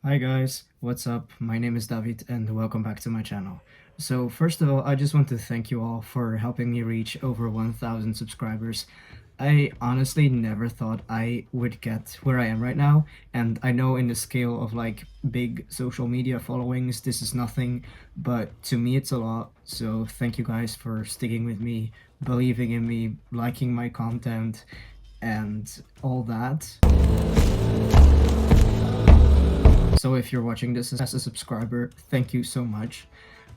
Hi guys, what's up? My name is David and welcome back to my channel. So first of all, I just want to thank you all for helping me reach over 1000 subscribers. I honestly never thought I would get where I am right now, and I know in the scale of like big social media followings this is nothing, but to me it's a lot. So thank you guys for sticking with me, believing in me, liking my content and all that. So if you're watching this as a subscriber, thank you so much.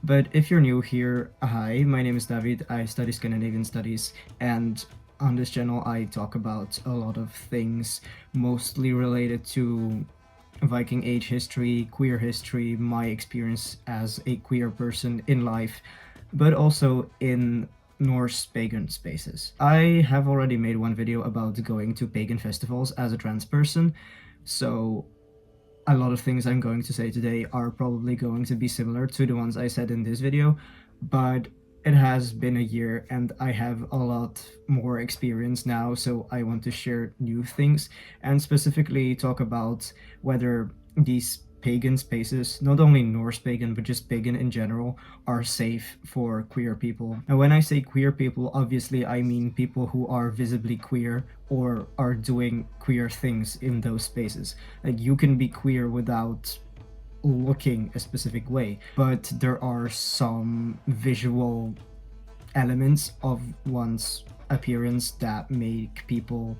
But if you're new here, hi, my name is David, I study Scandinavian Studies, and on this channel I talk about a lot of things, mostly related to Viking Age history, queer history, my experience as a queer person in life, but also in Norse pagan spaces. I have already made one video about going to pagan festivals as a trans person, so a lot of things I'm going to say today are probably going to be similar to the ones I said in this video, but it has been a year and I have a lot more experience now, so I want to share new things and specifically talk about whether these pagan spaces, not only Norse pagan but just pagan in general, are safe for queer people. And when I say queer people, obviously I mean people who are visibly queer or are doing queer things in those spaces. Like, you can be queer without looking a specific way, but there are some visual elements of one's appearance that make people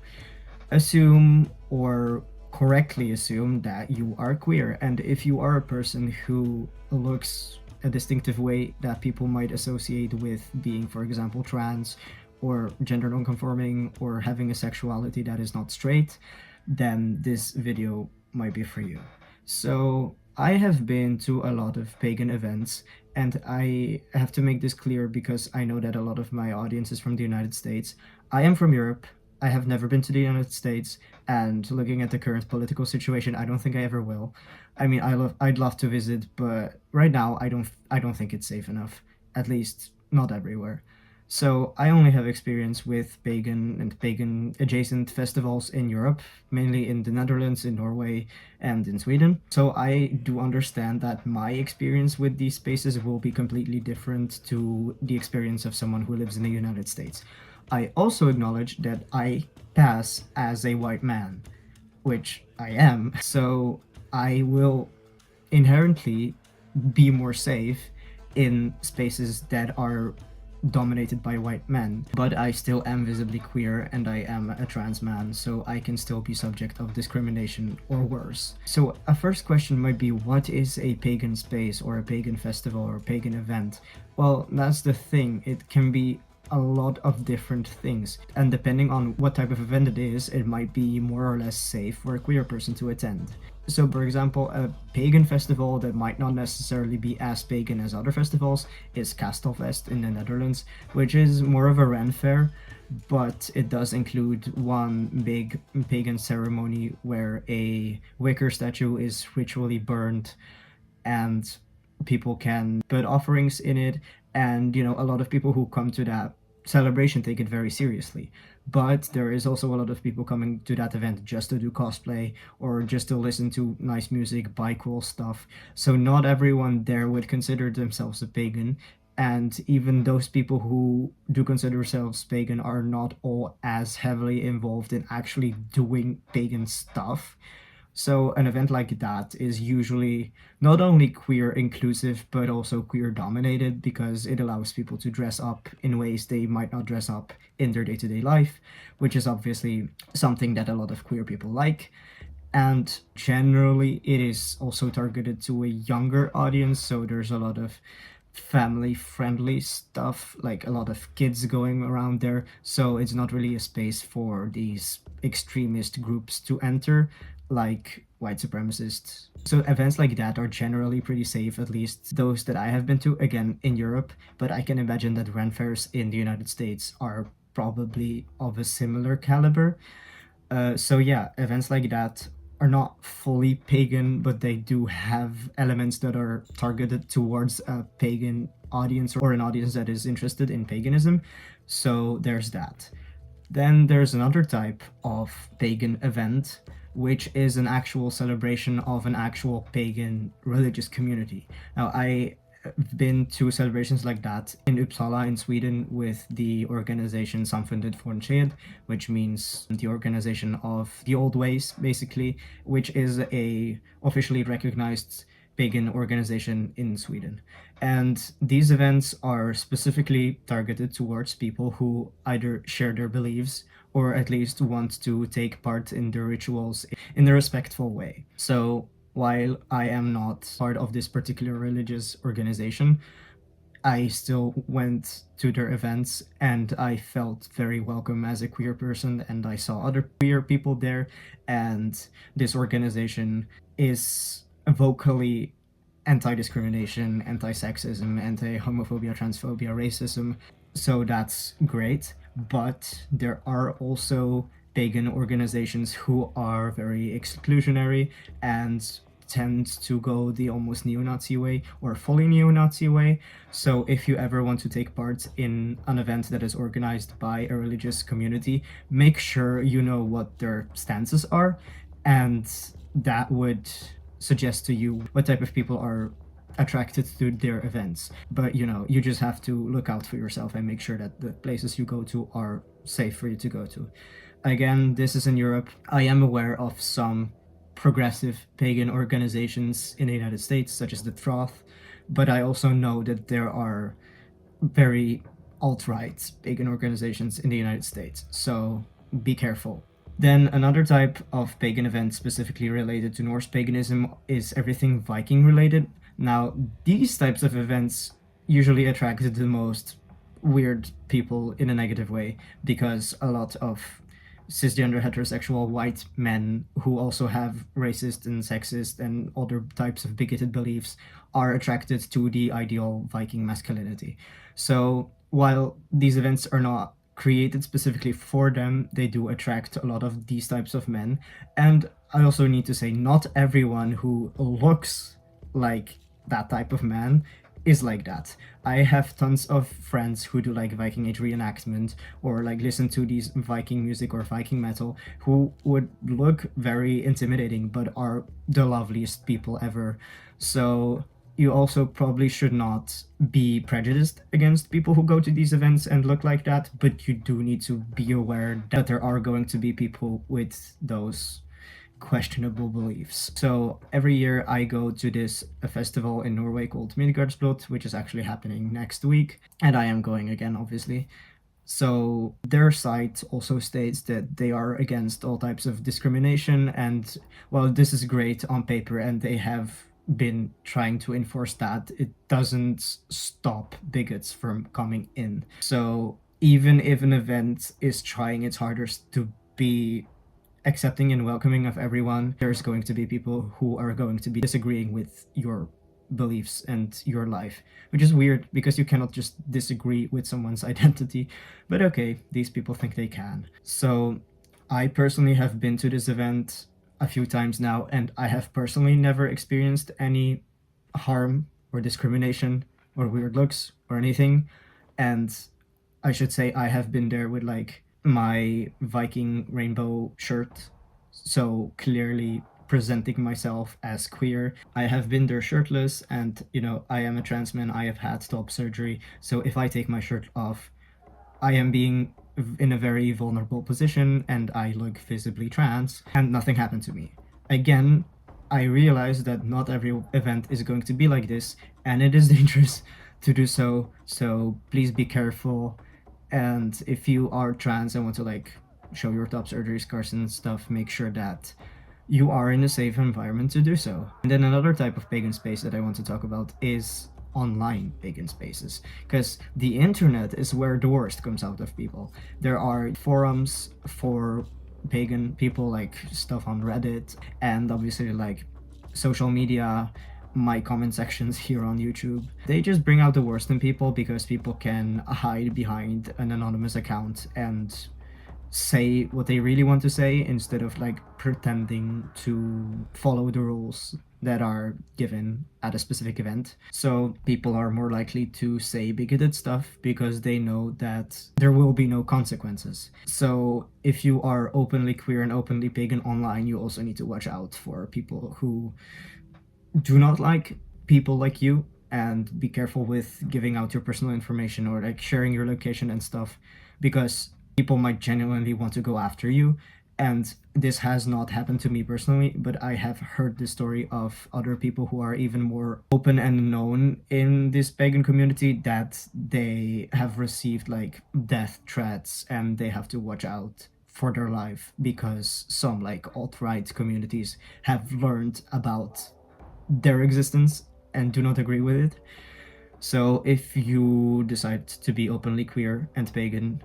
assume or correctly assume that you are queer. And if you are a person who looks a distinctive way that people might associate with being, for example, trans or gender non-conforming or having a sexuality that is not straight, then this video might be for you. So I have been to a lot of pagan events, and I have to make this clear because I know that a lot of my audience is from the United States. I am from Europe. I have never been to the United States, and looking at the current political situation, I don't think I ever will. I mean, I'd love to visit, but right now I don't think it's safe enough. At least not everywhere. So I only have experience with pagan and pagan adjacent festivals in Europe, mainly in the Netherlands, in Norway, and in Sweden. So I do understand that my experience with these spaces will be completely different to the experience of someone who lives in the United States. I also acknowledge that I pass as a white man, which I am, so I will inherently be more safe in spaces that are dominated by white men, but I still am visibly queer and I am a trans man, so I can still be subject of discrimination or worse. So a first question might be, what is a pagan space or a pagan festival or pagan event? Well, that's the thing, it can be a lot of different things, and depending on what type of event it is, it might be more or less safe for a queer person to attend. So for example, a pagan festival that might not necessarily be as pagan as other festivals is Kastelfest in the Netherlands, which is more of a Ren fair, but it does include one big pagan ceremony where a wicker statue is ritually burned and people can put offerings in it, and a lot of people who come to that celebration take it very seriously. But there is also a lot of people coming to that event just to do cosplay or just to listen to nice music, buy cool stuff. So not everyone there would consider themselves a pagan, and even those people who do consider themselves pagan are not all as heavily involved in actually doing pagan stuff. So an event like that is usually not only queer inclusive, but also queer dominated, because it allows people to dress up in ways they might not dress up in their day-to-day life, which is obviously something that a lot of queer people like. And generally it is also targeted to a younger audience, so there's a lot of family friendly stuff, like a lot of kids going around there, so it's not really a space for these extremist groups to enter, like white supremacists. So events like that are generally pretty safe, at least those that I have been to, again in Europe, but I can imagine that Ren fairs in the United States are probably of a similar caliber. So yeah, events like that are not fully pagan, but they do have elements that are targeted towards a pagan audience or an audience that is interested in paganism. So there's that. Then there's another type of pagan event, which is an actual celebration of an actual pagan religious community. Now, I've been to celebrations like that in Uppsala in Sweden with the organization Samfundet Fornsed, which means the organization of the old ways, basically, which is a officially recognized pagan organization in Sweden. And these events are specifically targeted towards people who either share their beliefs or at least want to take part in their rituals in a respectful way. So while I am not part of this particular religious organization, I still went to their events and I felt very welcome as a queer person, and I saw other queer people there. And this organization is vocally anti-discrimination, anti-sexism, anti-homophobia, transphobia, racism. So that's great. But there are also pagan organizations who are very exclusionary and tend to go the almost neo-Nazi way or fully neo-Nazi way. So if you ever want to take part in an event that is organized by a religious community, make sure you know what their stances are, and that would suggest to you what type of people are attracted to their events. But you just have to look out for yourself and make sure that the places you go to are safe for you to go to. Again, this is in Europe. I am aware of some progressive pagan organizations in the United States, such as the Troth, but I also know that there are very alt-right pagan organizations in the United States, so be careful. Then another type of pagan event specifically related to Norse paganism is everything Viking related. Now, these types of events usually attract the most weird people in a negative way, because a lot of cisgender heterosexual white men who also have racist and sexist and other types of bigoted beliefs are attracted to the ideal Viking masculinity. So while these events are not created specifically for them, they do attract a lot of these types of men. And I also need to say, not everyone who looks like that type of man is like that. I have tons of friends who do like Viking Age reenactment or like listen to these Viking music or Viking metal, who would look very intimidating but are the loveliest people ever. So you also probably should not be prejudiced against people who go to these events and look like that, but you do need to be aware that there are going to be people with those questionable beliefs. So every year I go to this a festival in Norway called Midgardsblot, which is actually happening next week, and I am going again, obviously. So their site also states that they are against all types of discrimination, and while this is great on paper and they have been trying to enforce that, it doesn't stop bigots from coming in. So even if an event is trying its hardest to be accepting and welcoming of everyone, there's going to be people who are going to be disagreeing with your beliefs and your life, which is weird because you cannot just disagree with someone's identity. But okay, these people think they can. So I personally have been to this event a few times now, and I have personally never experienced any harm or discrimination or weird looks or anything. And I should say I have been there with like my Viking rainbow shirt, so clearly presenting myself as queer. I have been there shirtless, and I am a trans man. I have had top surgery, so if I take my shirt off, I am being in a very vulnerable position and I look visibly trans, and nothing happened to me. Again, I realize that not every event is going to be like this, and it is dangerous to do so please be careful. And if you are trans and want to like show your top surgery scars and stuff, make sure that you are in a safe environment to do so. And then another type of pagan space that I want to talk about is online pagan spaces, because the internet is where the worst comes out of people. There are forums for pagan people, like stuff on Reddit, and obviously like social media, my comment sections here on YouTube. They just bring out the worst in people because people can hide behind an anonymous account and say what they really want to say instead of like pretending to follow the rules that are given at a specific event. So people are more likely to say bigoted stuff because they know that there will be no consequences. So if you are openly queer and openly pagan online, you also need to watch out for people who do not like people like you, and be careful with giving out your personal information or like sharing your location and stuff, because people might genuinely want to go after you. And this has not happened to me personally, but I have heard the story of other people who are even more open and known in this pagan community, that they have received like death threats and they have to watch out for their life because some like alt-right communities have learned about their existence and do not agree with it. So if you decide to be openly queer and pagan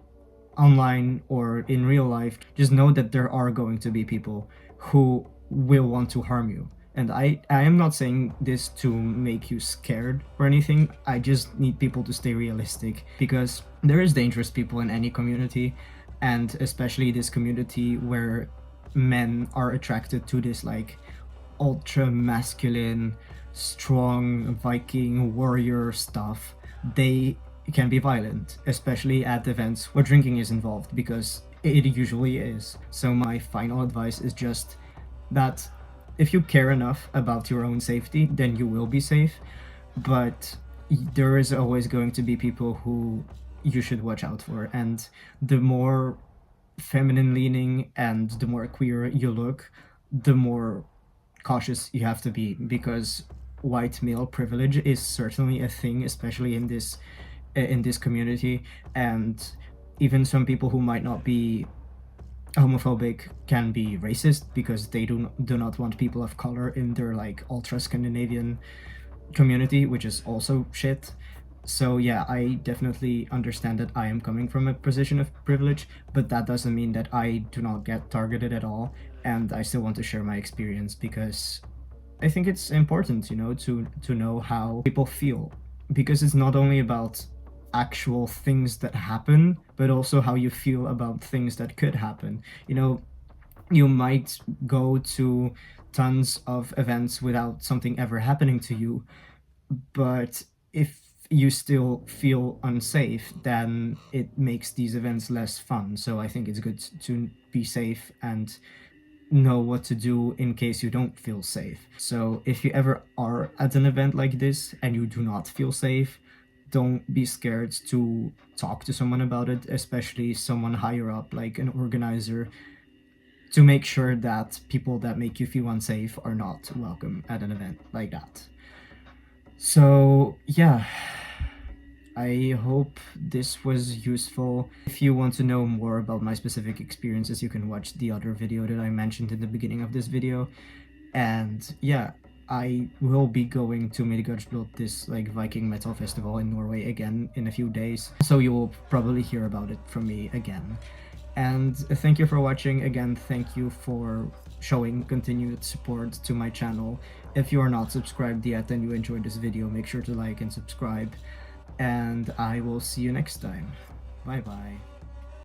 online or in real life, just know that there are going to be people who will want to harm you. And I am not saying this to make you scared or anything. I just need people to stay realistic, because there is dangerous people in any community, and especially this community where men are attracted to this like ultra masculine, strong Viking warrior stuff. They can be violent, especially at events where drinking is involved, because it usually is. So my final advice is just that if you care enough about your own safety, then you will be safe. But there is always going to be people who you should watch out for. And the more feminine leaning and the more queer you look, the more cautious you have to be, because white male privilege is certainly a thing, especially in this community. And even some people who might not be homophobic can be racist because they do not want people of color in their like ultra Scandinavian community, which is also shit. So yeah, I definitely understand that I am coming from a position of privilege, but that doesn't mean that I do not get targeted at all. And I still want to share my experience because I think it's important, to know how people feel, because it's not only about actual things that happen, but also how you feel about things that could happen. You might go to tons of events without something ever happening to you, but if you still feel unsafe, then it makes these events less fun. So I think it's good to be safe and know what to do in case you don't feel safe. So if you ever are at an event like this and you do not feel safe, don't be scared to talk to someone about it, especially someone higher up, like an organizer, to make sure that people that make you feel unsafe are not welcome at an event like that. So yeah, I hope this was useful. If you want to know more about my specific experiences, you can watch the other video that I mentioned in the beginning of this video. And yeah, I will be going to Midgårdsblot, this like Viking metal festival in Norway again in a few days, so you will probably hear about it from me again. And thank you for watching. Again, thank you for showing continued support to my channel. If you are not subscribed yet and you enjoyed this video, make sure to like and subscribe, and I will see you next time. Bye bye.